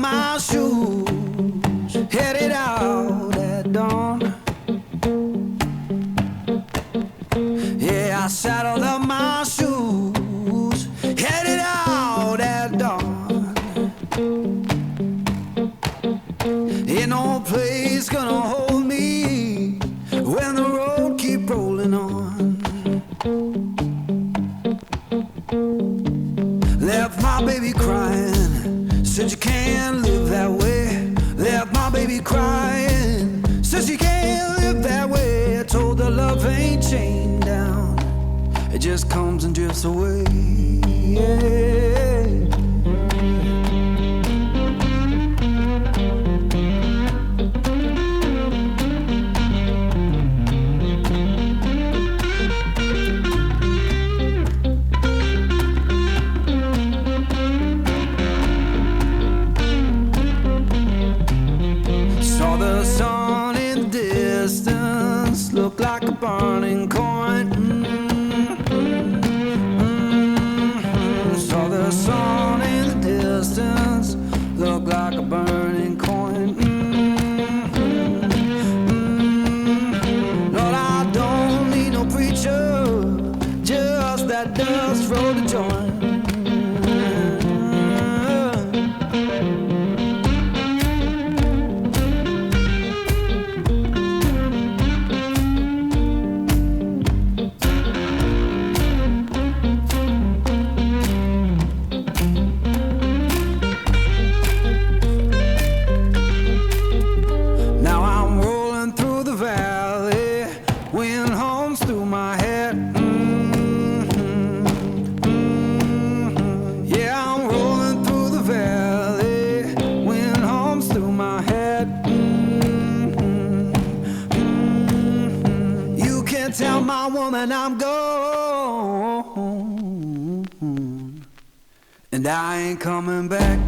my shoes, headed out at dawn. Yeah, I saddled up my shoes, headed out at dawn. Ain't no place gonna hold me when the road keep rolling on. Left my baby crying, said you can't live that way. Left my baby crying, said she can't live that way. I told her love ain't chained down, it just comes and drifts away. Yeah. Look like a burning coin. Saw the sun in the distance. Look like a burning coin. Lord, I don't need no preacher, just that dust roll to join. Tell my woman I'm gone, and I ain't coming back.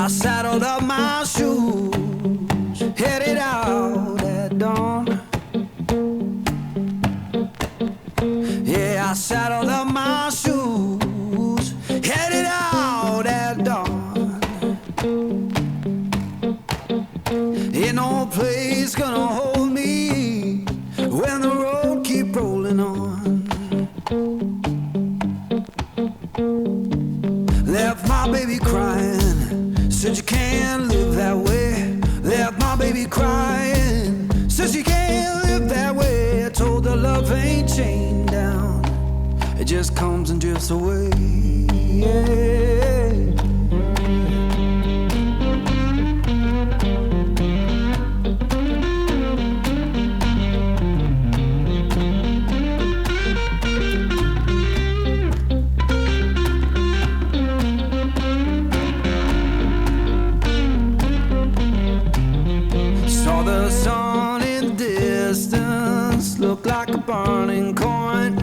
I saddled up my shoes, headed out at dawn. Yeah, I saddled up my shoes, headed out at dawn. Ain't no place gonna hold me when the road keep rolling on. Left my baby crying, said you can't live that way. Left my baby crying, says you can't live that way. I told her love ain't chained down, it just comes and drifts away. Yeah. Saw the sun in the distance, looked like a burning coin.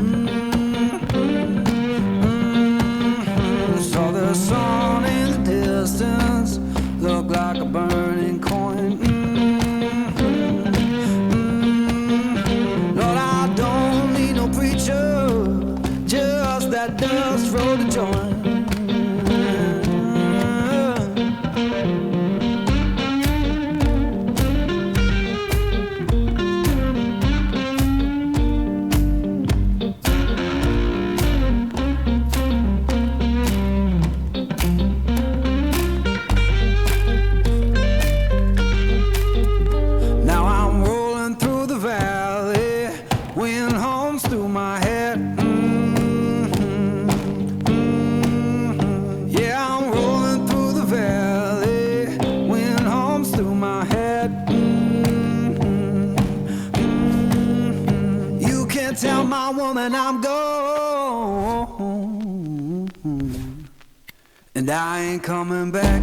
Saw the sun in the distance, looked like a burning coin. Lord, I don't need no preacher, just that dust roll to join. Through my head, yeah, I'm rolling through the valley. Wind hums through my head. You can't tell my woman I'm gone, and I ain't coming back.